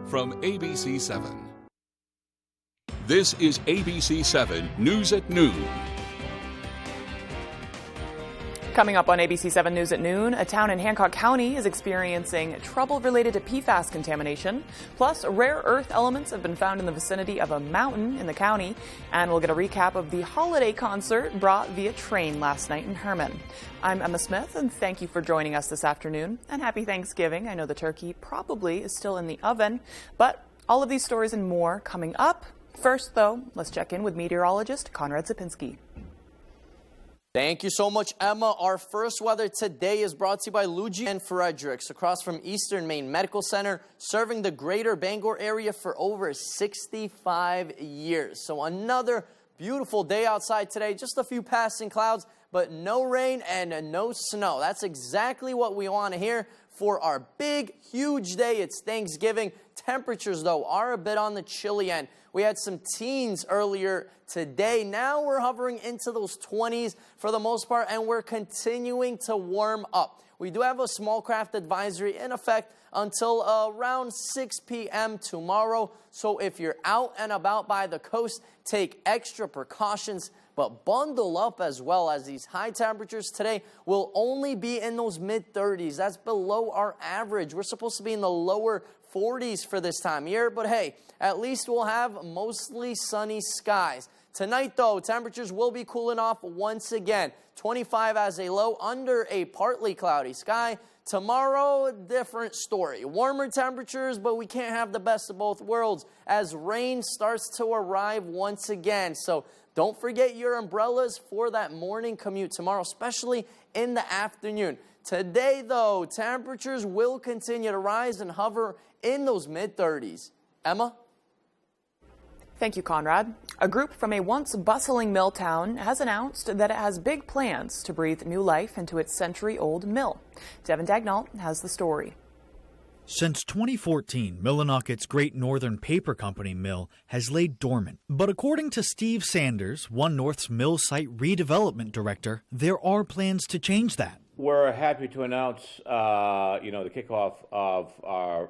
from ABC 7. This is ABC 7 News at Noon. Coming up on ABC 7 News at noon, a town in Hancock County is experiencing trouble related to PFAS contamination. Plus, rare earth elements have been found in the vicinity of a mountain in the county. And we'll get a recap of the holiday concert brought via train last night in Herman. I'm Emma Smith, and thank you for joining us this afternoon. And happy Thanksgiving. I know the turkey probably is still in the oven, but all of these stories and more coming up. First, though, let's check in with meteorologist Conrad Zapinski. Thank you so much, Emma. Our first weather today is brought to you by Luigi and Fredericks, across from Eastern Maine Medical Center, serving the greater Bangor area for over 65 years. So another beautiful day outside today. Just a few passing clouds, but no rain and no snow. That's exactly what we want to hear for our big, huge day. It's Thanksgiving. Temperatures, though, are a bit on the chilly end. We had some teens earlier today. Now we're hovering into those 20s for the most part, and we're continuing to warm up. We do have a small craft advisory in effect until around 6 p.m. tomorrow. So if you're out and about by the coast, take extra precautions, but bundle up as well, as these high temperatures today will only be in those mid-30s. That's below our average. We're supposed to be in the lower 40s for this time of year, but hey, at least we'll have mostly sunny skies. Tonight, though, temperatures will be cooling off once again. 25 as a low under a partly cloudy sky. Tomorrow, different story. Warmer temperatures, but we can't have the best of both worlds as rain starts to arrive once again. So don't forget your umbrellas for that morning commute tomorrow, especially in the afternoon. Today, though, temperatures will continue to rise and hover in those mid-30s. Emma? Thank you, Conrad. A group from a once bustling mill town has announced that it has big plans to breathe new life into its century-old mill. Devin Dagnall has the story. Since 2014, Millinocket's Great Northern Paper Company mill has laid dormant. But according to Steve Sanders, One North's mill site redevelopment director, there are plans to change that. We're happy to announce, the kickoff of our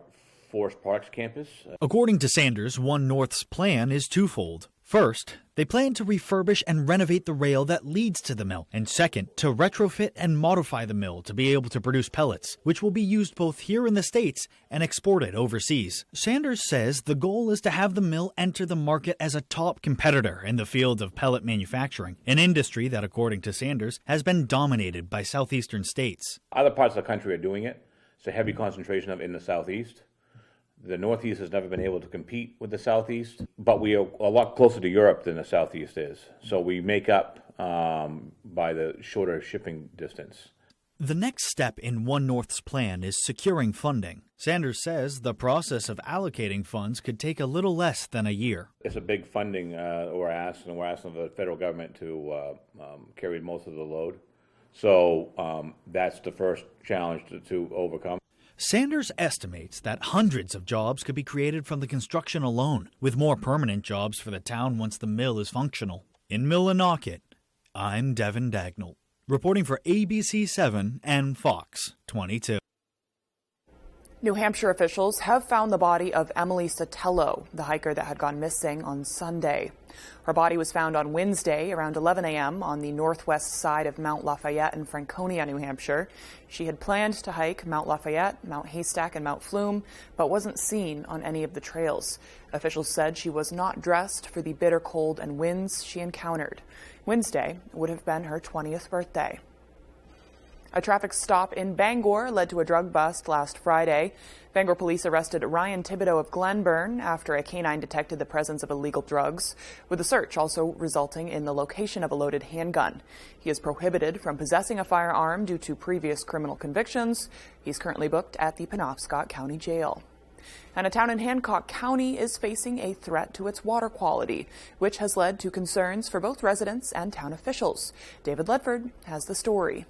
Forest Parks campus. According to Sanders, One North's plan is twofold. First, they plan to refurbish and renovate the rail that leads to the mill. And second, to retrofit and modify the mill to be able to produce pellets, which will be used both here in the States and exported overseas. Sanders says the goal is to have the mill enter the market as a top competitor in the field of pellet manufacturing, an industry that, according to Sanders, has been dominated by southeastern states. Other parts of the country are doing it. It's a heavy concentration of in the southeast. The Northeast has never been able to compete with the Southeast, but we are a lot closer to Europe than the Southeast is. So we make up by the shorter shipping distance. The next step in One North's plan is securing funding. Sanders says the process of allocating funds could take a little less than a year. It's a big funding we're asking the federal government to carry most of the load. So that's the first challenge to overcome. Sanders estimates that hundreds of jobs could be created from the construction alone, with more permanent jobs for the town once the mill is functional. In Millinocket, I'm Devin Dagnall, reporting for ABC 7 and Fox 22. New Hampshire officials have found the body of Emily Sotelo, the hiker that had gone missing on Sunday. Her body was found on Wednesday around 11 a.m. on the northwest side of Mount Lafayette in Franconia, New Hampshire. She had planned to hike Mount Lafayette, Mount Haystack, and Mount Flume, but wasn't seen on any of the trails. Officials said she was not dressed for the bitter cold and winds she encountered. Wednesday would have been her 20th birthday. A traffic stop in Bangor led to a drug bust last Friday. Bangor police arrested Ryan Thibodeau of Glenburn after a canine detected the presence of illegal drugs, with the search also resulting in the location of a loaded handgun. He is prohibited from possessing a firearm due to previous criminal convictions. He's currently booked at the Penobscot County Jail. And a town in Hancock County is facing a threat to its water quality, which has led to concerns for both residents and town officials. David Ledford has the story.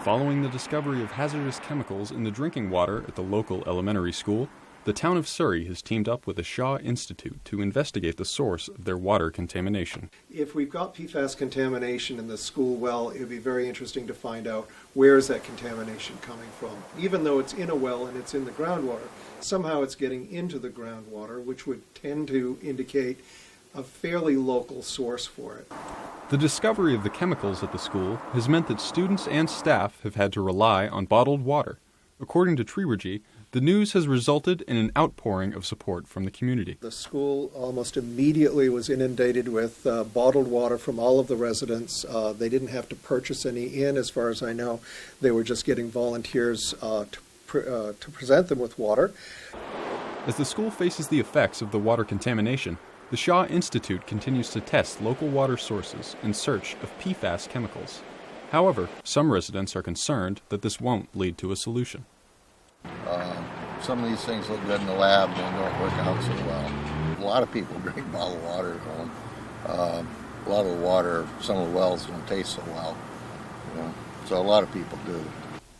Following the discovery of hazardous chemicals in the drinking water at the local elementary school, the town of Surrey has teamed up with the Shaw Institute to investigate the source of their water contamination. If we've got PFAS contamination in the school well, it would be very interesting to find out where is that contamination coming from. Even though it's in a well and it's in the groundwater, somehow it's getting into the groundwater, which would tend to indicate a fairly local source for it. The discovery of the chemicals at the school has meant that students and staff have had to rely on bottled water. According to Trilogy, the news has resulted in an outpouring of support from the community. The school almost immediately was inundated with bottled water from all of the residents. They didn't have to purchase any in, as far as I know. They were just getting volunteers to present them with water. As the school faces the effects of the water contamination, the Shaw Institute continues to test local water sources in search of PFAS chemicals. However, some residents are concerned that this won't lead to a solution. Some of these things look good in the lab and they don't work out so well. A lot of people drink bottled water at home. A lot of the water, some of the wells don't taste so well. So a lot of people do.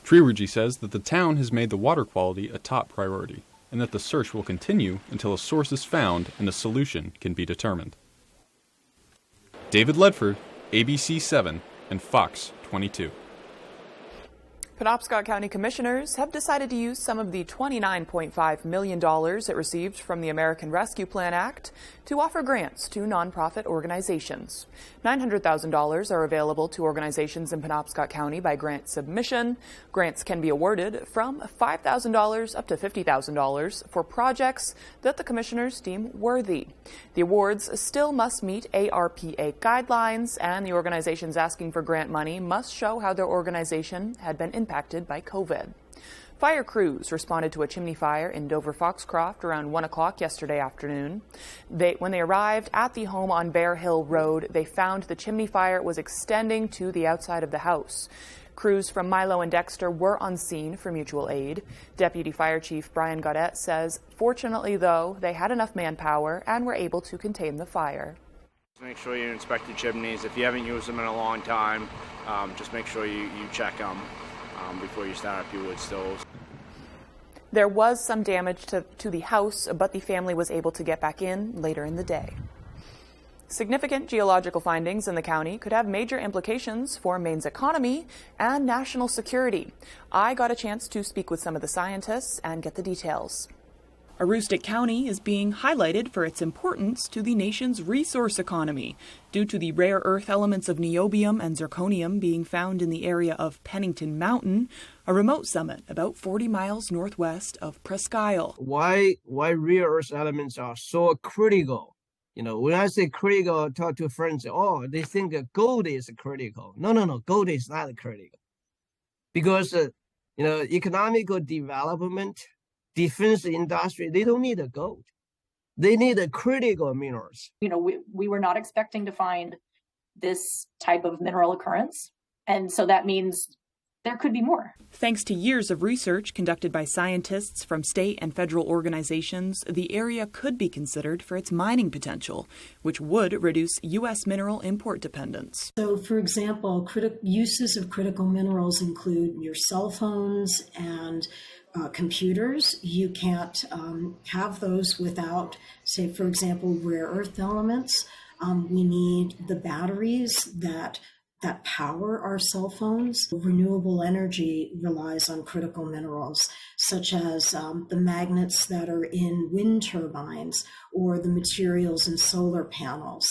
Trilogy says that the town has made the water quality a top priority, and that the search will continue until a source is found and a solution can be determined. David Ledford, ABC 7 and Fox 22. Penobscot County Commissioners have decided to use some of the $29.5 million it received from the American Rescue Plan Act to offer grants to nonprofit organizations. $900,000 are available to organizations in Penobscot County by grant submission. Grants can be awarded from $5,000 up to $50,000 for projects that the commissioners deem worthy. The awards still must meet ARPA guidelines, and the organizations asking for grant money must show how their organization had been impacted by COVID. Fire crews responded to a chimney fire in Dover Foxcroft around 1 o'clock yesterday afternoon. When they arrived at the home on Bear Hill Road, they found the chimney fire was extending to the outside of the house. Crews from Milo and Dexter were on scene for mutual aid. Deputy Fire Chief Brian Gaudette says, fortunately, though, they had enough manpower and were able to contain the fire. Make sure you inspect your chimneys. If you haven't used them in a long time, just make sure you check them before you start up your wood stoves. There was some damage to the house, but the family was able to get back in later in the day. Significant geological findings in the county could have major implications for Maine's economy and national security. I got a chance to speak with some of the scientists and get the details. Aroostook County is being highlighted for its importance to the nation's resource economy due to the rare earth elements of niobium and zirconium being found in the area of Pennington Mountain, a remote summit about 40 miles northwest of Presque Isle. Why rare earth elements are so critical? When I say critical, I talk to friends, they think gold is critical. No, gold is not critical. Because, economical development, defense industry, they don't need the gold. They need the critical minerals. We were not expecting to find this type of mineral occurrence. And so that means there could be more. Thanks to years of research conducted by scientists from state and federal organizations, the area could be considered for its mining potential, which would reduce U.S. mineral import dependence. So, for example, uses of critical minerals include your cell phones and computers. You can't have those without, say, for example, rare earth elements. We need the batteries that power our cell phones. Renewable energy relies on critical minerals, such as the magnets that are in wind turbines or the materials in solar panels.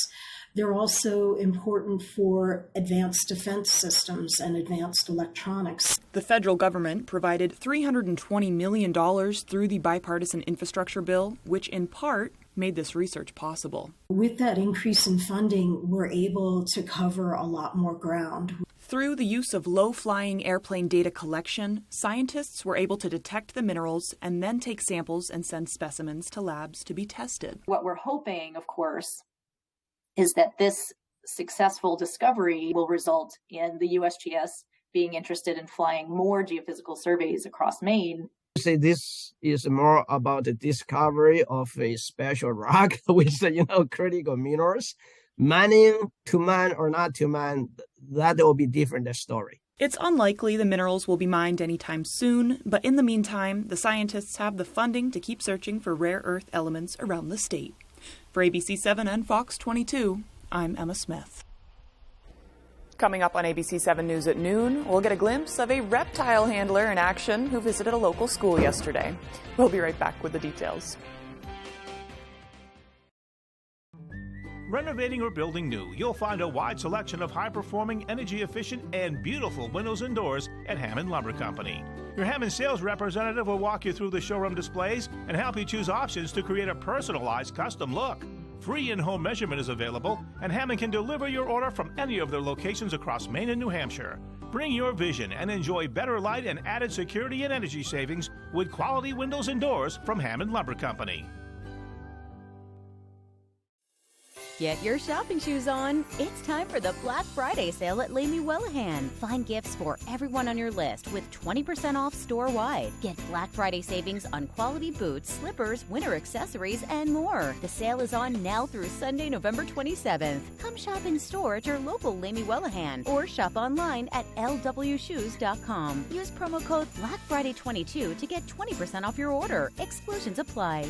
They're also important for advanced defense systems and advanced electronics. The federal government provided $320 million through the bipartisan infrastructure bill, which in part made this research possible. With that increase in funding, we're able to cover a lot more ground. Through the use of low-flying airplane data collection, scientists were able to detect the minerals and then take samples and send specimens to labs to be tested. What we're hoping, of course, is that this successful discovery will result in the USGS being interested in flying more geophysical surveys across Maine. Say this is more about the discovery of a special rock with critical minerals. Mining to mine or not to mine, that will be different story. It's unlikely the minerals will be mined anytime soon, but in the meantime, the scientists have the funding to keep searching for rare earth elements around the state. For ABC7 and Fox 22, I'm Emma Smith. Coming up on ABC7 News at noon, we'll get a glimpse of a reptile handler in action who visited a local school yesterday. We'll be right back with the details. Renovating or building new, you'll find a wide selection of high-performing, energy-efficient, and beautiful windows and doors at Hammond Lumber Company. Your Hammond sales representative will walk you through the showroom displays and help you choose options to create a personalized custom look. Free in-home measurement is available, and Hammond can deliver your order from any of their locations across Maine and New Hampshire. Bring your vision and enjoy better light and added security and energy savings with quality windows and doors from Hammond Lumber Company. Get your shopping shoes on. It's time for the Black Friday sale at Lamy Wellahan. Find gifts for everyone on your list with 20% off store-wide. Get Black Friday savings on quality boots, slippers, winter accessories, and more. The sale is on now through Sunday, November 27th. Come shop in store at your local Lamy Wellahan or shop online at lwshoes.com. Use promo code BlackFriday22 to get 20% off your order. Exclusions apply.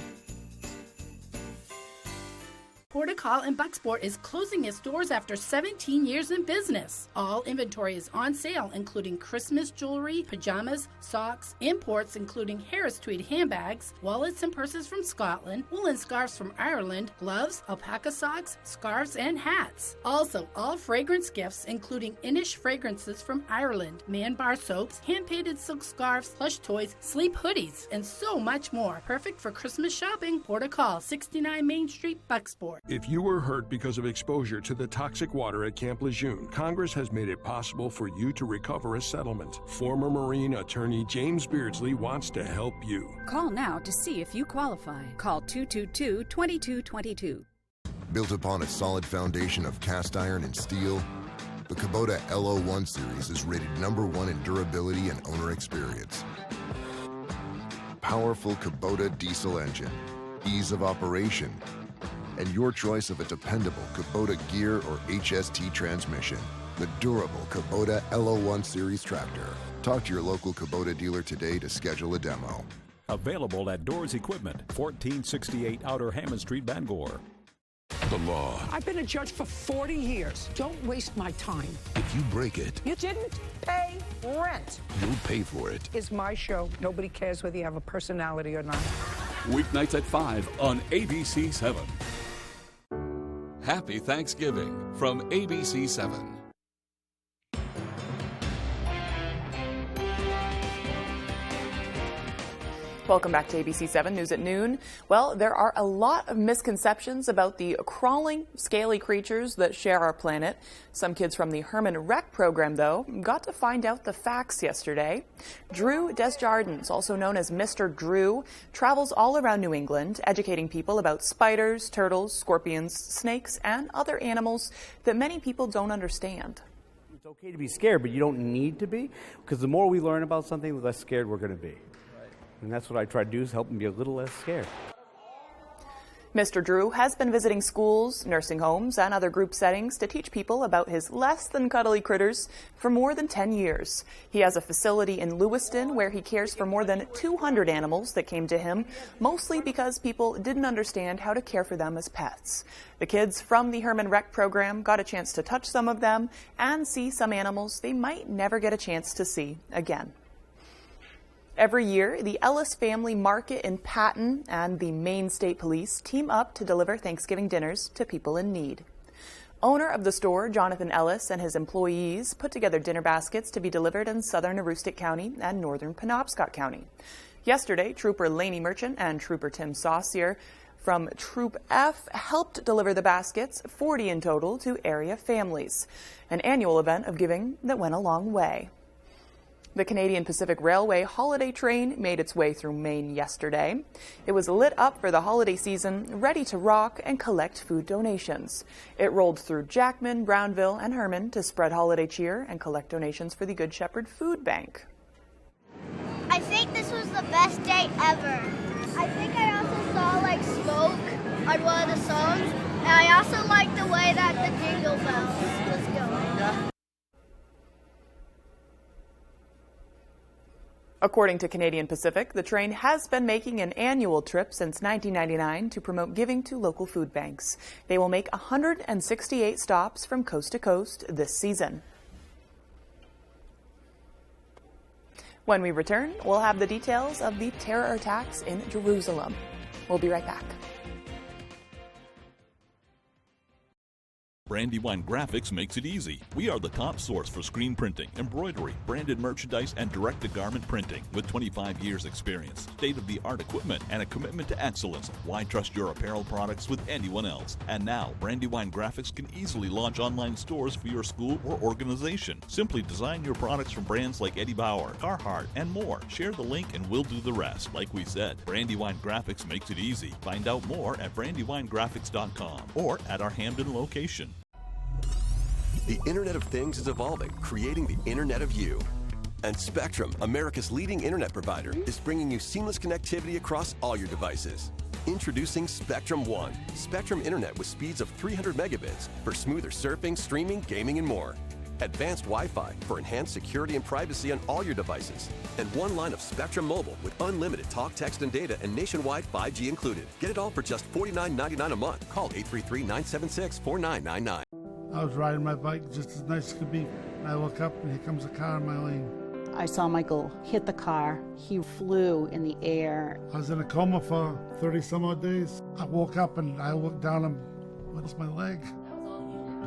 Portical in Bucksport is closing its doors after 17 years in business. All inventory is on sale, including Christmas jewelry, pajamas, socks, imports including Harris tweed handbags, wallets and purses from Scotland, woolen scarves from Ireland, gloves, alpaca socks, scarves, and hats. Also, all fragrance gifts, including Inish fragrances from Ireland, man bar soaps, hand-painted silk scarves, plush toys, sleep hoodies, and so much more. Perfect for Christmas shopping. Portical, 69 Main Street, Bucksport. If you were hurt because of exposure to the toxic water at Camp Lejeune, Congress has made it possible for you to recover a settlement. Former Marine attorney James Beardsley wants to help you. Call now to see if you qualify. Call 222-2222. Built upon a solid foundation of cast iron and steel, the Kubota LO1 series is rated #1 in durability and owner experience. Powerful Kubota diesel engine, ease of operation, and your choice of a dependable Kubota gear or HST transmission. The durable Kubota LO1 Series tractor. Talk to your local Kubota dealer today to schedule a demo. Available at Doors Equipment, 1468 Outer Hammond Street, Bangor. The law. I've been a judge for 40 years. Don't waste my time. If you break it, You didn't pay rent. you'll pay for it. It's my show. Nobody cares whether you have a personality or not. Weeknights at 5 on ABC7. Happy Thanksgiving from ABC7. Welcome back to ABC7 News at noon. Well, there are a lot of misconceptions about the crawling, scaly creatures that share our planet. Some kids from the Herman Rec program, though, got to find out the facts yesterday. Drew Desjardins, also known as Mr. Drew, travels all around New England, educating people about spiders, turtles, scorpions, snakes, and other animals that many people don't understand. It's okay to be scared, but you don't need to be, because the more we learn about something, the less scared we're going to be. And that's what I try to do, is help them be a little less scared. Mr. Drew has been visiting schools, nursing homes, and other group settings to teach people about his less-than-cuddly critters for more than 10 years. He has a facility in Lewiston where he cares for more than 200 animals that came to him, mostly because people didn't understand how to care for them as pets. The kids from the Herman Rec program got a chance to touch some of them and see some animals they might never get a chance to see again. Every year, the Ellis Family Market in Patton and the Maine State Police team up to deliver Thanksgiving dinners to people in need. Owner of the store, Jonathan Ellis, and his employees put together dinner baskets to be delivered in southern Aroostook County and northern Penobscot County. Yesterday, Trooper Laney Merchant and Trooper Tim Saucier from Troop F helped deliver the baskets, 40 in total, to area families, an annual event of giving that went a long way. The Canadian Pacific Railway holiday train made its way through Maine yesterday. It was lit up for the holiday season, ready to rock and collect food donations. It rolled through Jackman, Brownville, and Herman to spread holiday cheer and collect donations for the Good Shepherd Food Bank. I think this was the best day ever. I think I also saw smoke on one of the songs, and I also liked the way that the jingle bells was going. According to Canadian Pacific, the train has been making an annual trip since 1999 to promote giving to local food banks. They will make 168 stops from coast to coast this season. When we return, we'll have the details of the terror attacks in Jerusalem. We'll be right back. Brandywine Graphics makes it easy. We are the top source for screen printing, embroidery, branded merchandise, and direct-to-garment printing. With 25 years experience, state-of-the-art equipment, and a commitment to excellence, why trust your apparel products with anyone else? And now, Brandywine Graphics can easily launch online stores for your school or organization. Simply design your products from brands like Eddie Bauer, Carhartt, and more. Share the link and we'll do the rest. Like we said, Brandywine Graphics makes it easy. Find out more at brandywinegraphics.com or at our Hamden location. The Internet of Things is evolving, creating the Internet of You. And Spectrum, America's leading internet provider, is bringing you seamless connectivity across all your devices. Introducing Spectrum One, Spectrum Internet with speeds of 300 megabits for smoother surfing, streaming, gaming, and more. Advanced Wi-Fi for enhanced security and privacy on all your devices. And one line of Spectrum Mobile with unlimited talk, text, and data and nationwide 5G included. Get it all for just $49.99 a month. Call 833-976-4999. I was riding my bike just as nice as could be, and I look up and here comes a car in my lane. I saw Michael hit the car. He flew in the air. I was in a coma for 30 some odd days. I woke up and I looked down and what's my leg?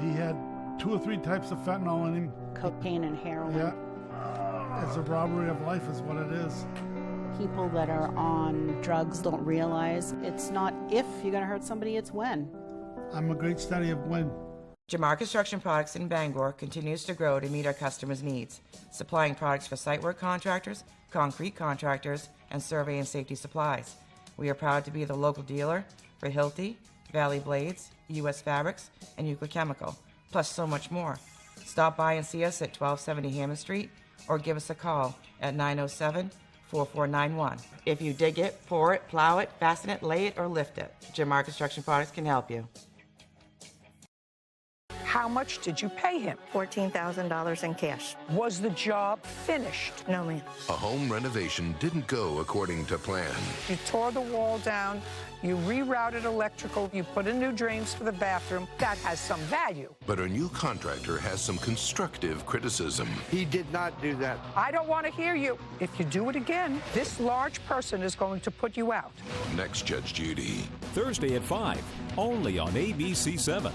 He had 2 or 3 types of fentanyl in him. Cocaine and heroin. Yeah. It's a robbery of life is what it is. People that are on drugs don't realize it's not if you're going to hurt somebody, it's when. I'm a great study of when. Jamar Construction Products in Bangor continues to grow to meet our customers' needs, supplying products for site work contractors, concrete contractors, and survey and safety supplies. We are proud to be the local dealer for Hilti, Valley Blades, U.S. Fabrics, and Euclid Chemical, plus so much more. Stop by and see us at 1270 Hammond Street or give us a call at 907-4491. If you dig it, pour it, plow it, fasten it, lay it, or lift it, Jamar Construction Products can help you. How much did you pay him? $14,000 in cash. Was the job finished? No, ma'am. A home renovation didn't go according to plan. You tore the wall down, you rerouted electrical, you put in new drains for the bathroom. That has some value. But our new contractor has some constructive criticism. He did not do that. I don't want to hear you. If you do it again, this large person is going to put you out. Next, Judge Judy. Thursday at 5, only on ABC 7.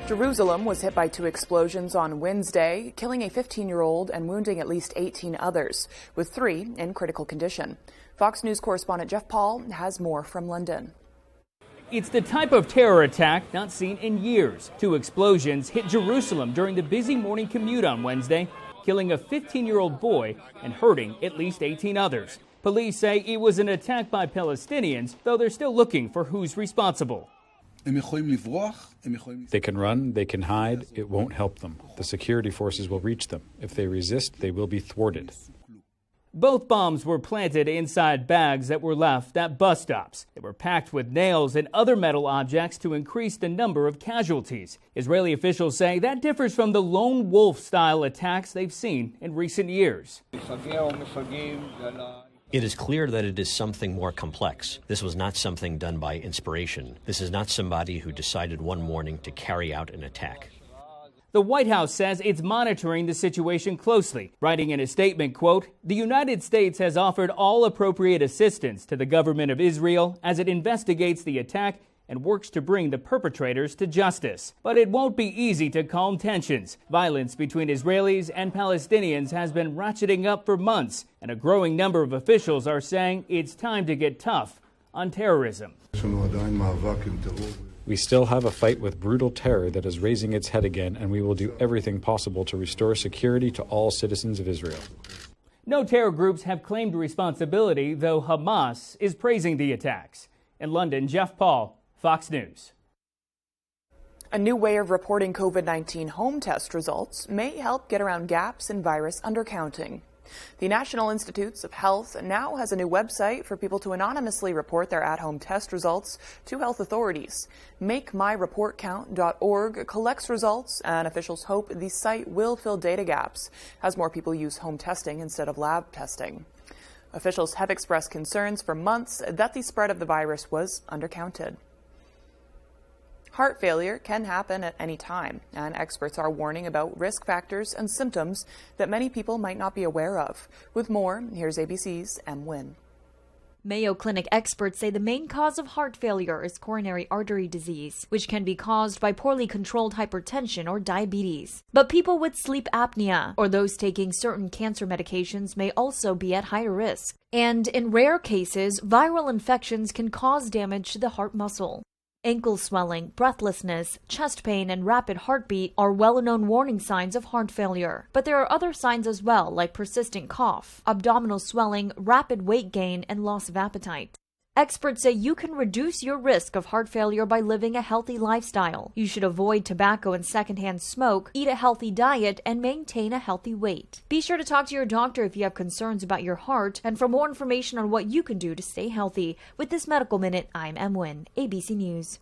Jerusalem was hit by 2 explosions on Wednesday, killing a 15-year-old and wounding at least 18 others, with 3 in critical condition. Fox News correspondent Jeff Paul has more from London. It's the type of terror attack not seen in years. 2 explosions hit Jerusalem during the busy morning commute on Wednesday, killing a 15-year-old boy and hurting at least 18 others. Police say it was an attack by Palestinians, though they're still looking for who's responsible. They can run, they can hide, it won't help them. The security forces will reach them. If they resist, they will be thwarted. Both bombs were planted inside bags that were left at bus stops. They were packed with nails and other metal objects to increase the number of casualties. Israeli officials say that differs from the lone wolf-style attacks they've seen in recent years. It is clear that it is something more complex. This was not something done by inspiration. This is not somebody who decided one morning to carry out an attack. The White House says it's monitoring the situation closely, writing in a statement, quote, "The United States has offered all appropriate assistance to the government of Israel as it investigates the attack and works to bring the perpetrators to justice. But it won't be easy to calm tensions. Violence between Israelis and Palestinians has been ratcheting up for months, and a growing number of officials are saying it's time to get tough on terrorism." We still have a fight with brutal terror that is raising its head again, and we will do everything possible to restore security to all citizens of Israel. No terror groups have claimed responsibility, though Hamas is praising the attacks. In London, Jeff Paul, Fox News. A new way of reporting COVID-19 home test results may help get around gaps in virus undercounting. The National Institutes of Health now has a new website for people to anonymously report their at-home test results to health authorities. MakeMyReportCount.org collects results, and officials hope the site will fill data gaps as more people use home testing instead of lab testing. Officials have expressed concerns for months that the spread of the virus was undercounted. Heart failure can happen at any time, and experts are warning about risk factors and symptoms that many people might not be aware of. With more, here's ABC's M. Wynn. Mayo Clinic experts say the main cause of heart failure is coronary artery disease, which can be caused by poorly controlled hypertension or diabetes. But people with sleep apnea or those taking certain cancer medications may also be at higher risk. And in rare cases, viral infections can cause damage to the heart muscle. Ankle swelling, breathlessness, chest pain, and rapid heartbeat are well-known warning signs of heart failure. But there are other signs as well, like persistent cough, abdominal swelling, rapid weight gain, and loss of appetite. Experts say you can reduce your risk of heart failure by living a healthy lifestyle. You should avoid tobacco and secondhand smoke, eat a healthy diet, and maintain a healthy weight. Be sure to talk to your doctor if you have concerns about your heart, and for more information on what you can do to stay healthy. With this Medical Minute, I'm M. Wynn, ABC News.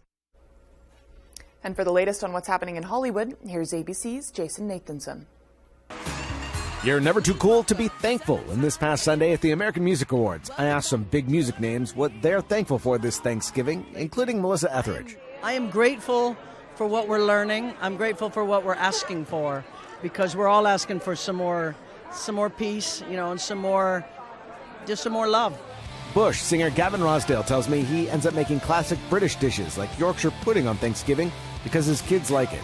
And for the latest on what's happening in Hollywood, here's ABC's Jason Nathanson. You're never too cool to be thankful. And this past Sunday at the American Music Awards, I asked some big music names what they're thankful for this Thanksgiving, including Melissa Etheridge. I am grateful for what we're learning. I'm grateful for what we're asking for, because we're all asking for some more peace, and some more love. Bush singer Gavin Rossdale tells me he ends up making classic British dishes like Yorkshire pudding on Thanksgiving because his kids like it.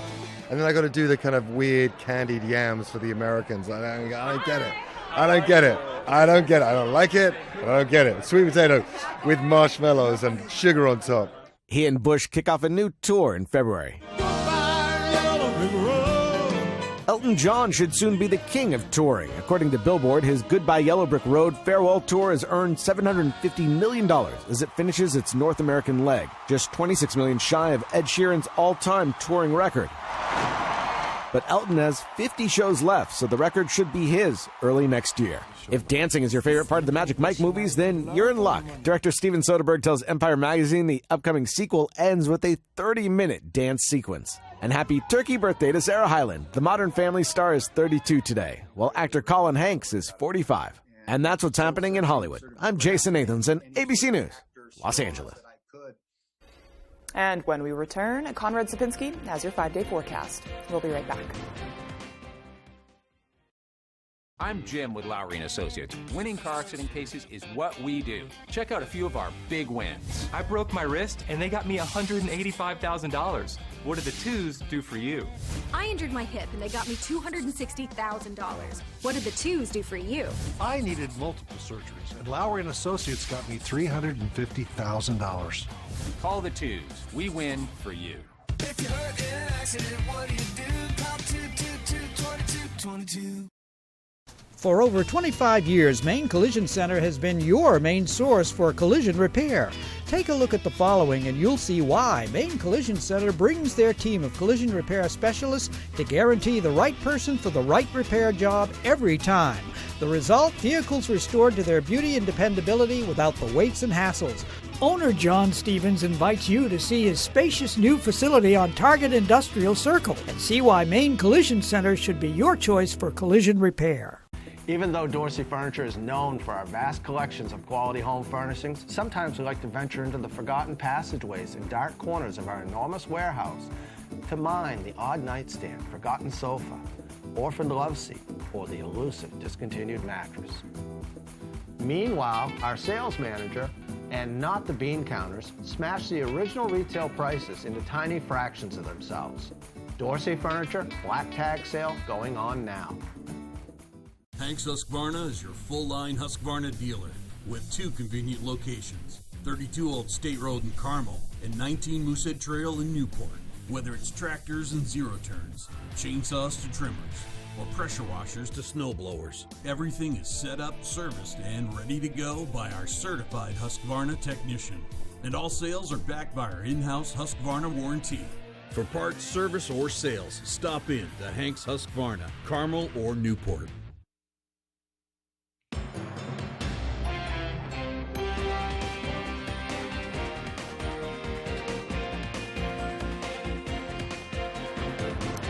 And then I got to do the kind of weird candied yams for the Americans. I don't get it. I don't like it. I don't get it. Sweet potato with marshmallows and sugar on top. He and Bush kick off a new tour in February. Elton John should soon be the king of touring. According to Billboard, his Goodbye Yellow Brick Road farewell tour has earned $750 million as it finishes its North American leg, just $26 million shy of Ed Sheeran's all-time touring record. But Elton has 50 shows left, so the record should be his early next year. If dancing is your favorite part of the Magic Mike movies, then you're in luck. Director Steven Soderbergh tells Empire Magazine the upcoming sequel ends with a 30-minute dance sequence. And happy turkey birthday to Sarah Hyland. The Modern Family star is 32 today, while actor Colin Hanks is 45. And that's what's happening in Hollywood. I'm Jason Nathanson, ABC News, Los Angeles. And when we return, Conrad Sapinski has your 5-day forecast. We'll be right back. I'm Jim with Lowry & Associates. Winning car accident cases is what we do. Check out a few of our big wins. I broke my wrist and they got me $185,000. What did the twos do for you? I injured my hip and they got me $260,000. What did the twos do for you? I needed multiple surgeries and Lowry & Associates got me $350,000. Call the twos. We win for you. If you're hurt in an accident, what do? Call 222-2222. For over 25 years, Maine Collision Center has been your main source for collision repair. Take a look at the following and you'll see why Maine Collision Center brings their team of collision repair specialists to guarantee the right person for the right repair job every time. The result, vehicles restored to their beauty and dependability without the waits and hassles. Owner John Stevens invites you to see his spacious new facility on Target Industrial Circle and see why Maine Collision Center should be your choice for collision repair. Even though Dorsey Furniture is known for our vast collections of quality home furnishings, sometimes we like to venture into the forgotten passageways and dark corners of our enormous warehouse to mine the odd nightstand, forgotten sofa, orphaned love seat, or the elusive discontinued mattress. Meanwhile, our sales manager, and not the bean counters, smash the original retail prices into tiny fractions of themselves. Dorsey Furniture, black tag sale going on now. Hanks Husqvarna is your full-line Husqvarna dealer with 2 convenient locations, 32 Old State Road in Carmel and 19 Moosehead Trail in Newport. Whether it's tractors and zero-turns, chainsaws to trimmers, or pressure washers to snow blowers, everything is set up, serviced, and ready to go by our certified Husqvarna technician. And all sales are backed by our in-house Husqvarna warranty. For parts, service, or sales, stop in to Hanks Husqvarna, Carmel or Newport.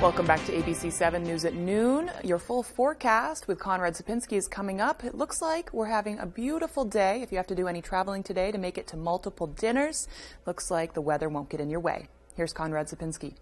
Welcome back to ABC 7 News at noon. Your full forecast with Conrad Sapinski is coming up. It looks like we're having a beautiful day. If you have to do any traveling today to make it to multiple dinners, looks like the weather won't get in your way. Here's Conrad Sapinski.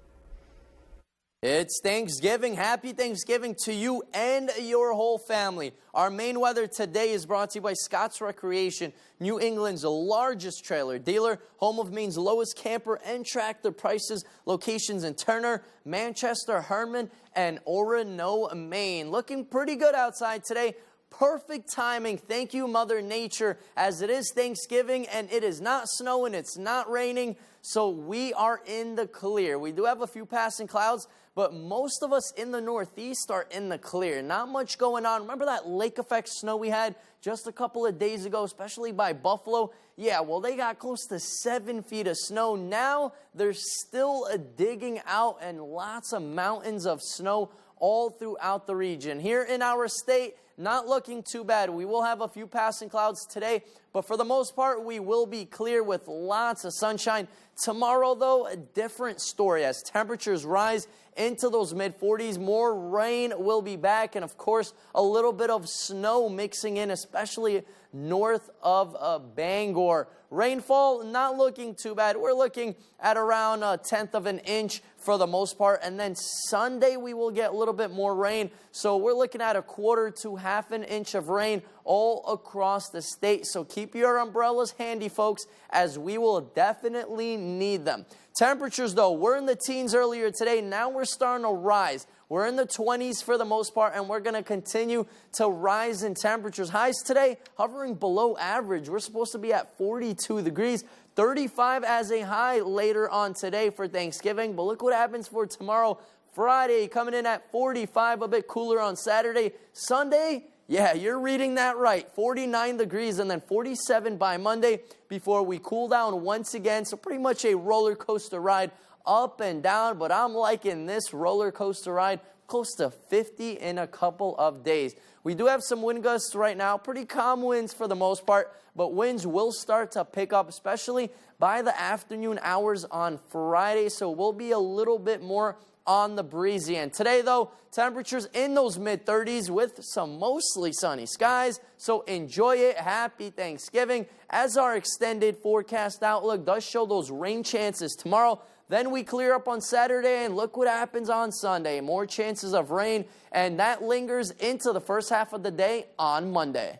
It's Thanksgiving. Happy Thanksgiving to you and your whole family. Our main weather today is brought to you by Scott's Recreation, New England's largest trailer dealer, home of Maine's lowest camper and tractor prices, locations in Turner, Manchester, Herman, and Orono, Maine. Looking pretty good outside today. Perfect timing. Thank you, Mother Nature, as it is Thanksgiving and it is not snowing, it's not raining, so we are in the clear. We do have a few passing clouds, but most of us in the Northeast are in the clear. Not much going on. Remember that lake effect snow we had just a couple of days ago, especially by Buffalo? Yeah, well, they got close to 7 feet of snow. Now they're still digging out and lots of mountains of snow all throughout the region. Here in our state, not looking too bad. We will have a few passing clouds today, but for the most part, we will be clear with lots of sunshine. Tomorrow, though, a different story. As temperatures rise into those mid-40s, more rain will be back, and of course, a little bit of snow mixing in, especially north of Bangor. Rainfall, not looking too bad. We're looking at around 1/10 of an inch for the most part. And then Sunday, we will get a little bit more rain. So we're looking at 1/4 to 1/2 an inch of rain all across the state. So keep your umbrellas handy, folks, as we will definitely need them. Temperatures, though, we're in the teens earlier today. Now we're starting to rise. We're in the 20s for the most part, and we're going to continue to rise in temperatures. Highs today hovering below average. We're supposed to be at 42 degrees, 35 as a high later on today for Thanksgiving. But look what happens for tomorrow, Friday, coming in at 45, a bit cooler on Saturday. Sunday, yeah, you're reading that right, 49 degrees and then 47 by Monday before we cool down once again. So pretty much a roller coaster ride up and down, but I'm liking this roller coaster ride, close to 50 in a couple of days. We do have some wind gusts right now, pretty calm winds for the most part, but winds will start to pick up, especially by the afternoon hours on Friday, so we'll be a little bit more on the breezy end. Today, though, temperatures in those mid-30s with some mostly sunny skies, so enjoy it. Happy Thanksgiving. As our extended forecast outlook does show those rain chances tomorrow, then we clear up on Saturday, and look what happens on Sunday. More chances of rain, and that lingers into the first half of the day on Monday.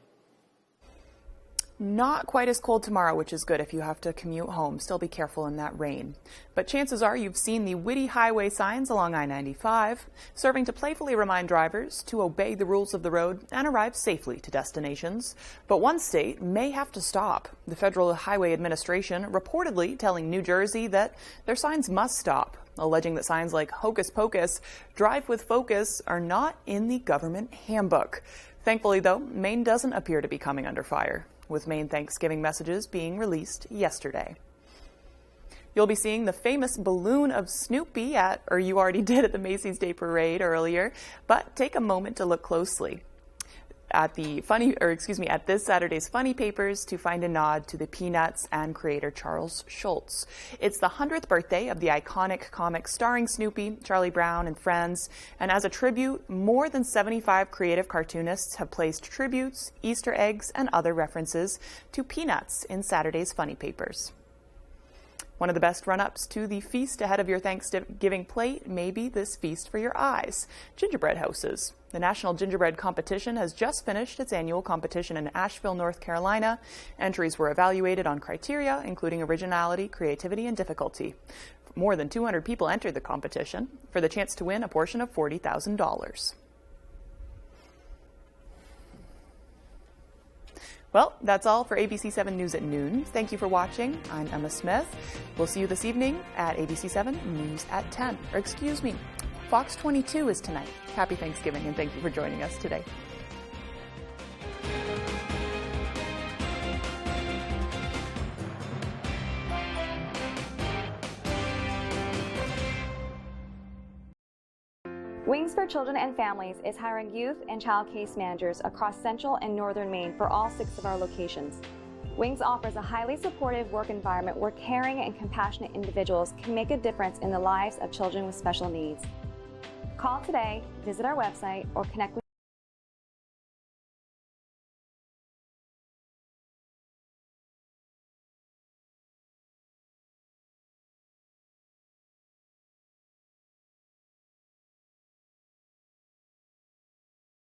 Not quite as cold tomorrow, which is good if you have to commute home. Still be careful in that rain. But chances are you've seen the witty highway signs along I-95, serving to playfully remind drivers to obey the rules of the road and arrive safely to destinations. But one state may have to stop. The Federal Highway Administration reportedly telling New Jersey that their signs must stop, alleging that signs like Hocus Pocus, Drive with Focus are not in the government handbook. Thankfully, though, Maine doesn't appear to be coming under fire, with Maine Thanksgiving messages being released yesterday. You'll be seeing the famous balloon of Snoopy or you already did at the Macy's Day Parade earlier, but take a moment to look closely at this Saturday's Funny Papers to find a nod to the Peanuts and creator Charles Schulz. It's the 100th birthday of the iconic comic starring Snoopy, Charlie Brown, and friends, and as a tribute, more than 75 creative cartoonists have placed tributes, Easter eggs, and other references to Peanuts in Saturday's Funny Papers. One of the best run-ups to the feast ahead of your Thanksgiving plate may be this feast for your eyes, gingerbread houses. The National Gingerbread Competition has just finished its annual competition in Asheville, North Carolina. Entries were evaluated on criteria, including originality, creativity, and difficulty. More than 200 people entered the competition for the chance to win a portion of $40,000. Well, that's all for ABC 7 News at noon. Thank you for watching. I'm Emma Smith. We'll see you this evening at ABC 7 News at 10. Fox 22 is tonight. Happy Thanksgiving, and thank you for joining us today. Wings for Children and Families is hiring youth and child case managers across central and northern Maine for all 6 of our locations. Wings offers a highly supportive work environment where caring and compassionate individuals can make a difference in the lives of children with special needs. Call today, visit our website, or connect with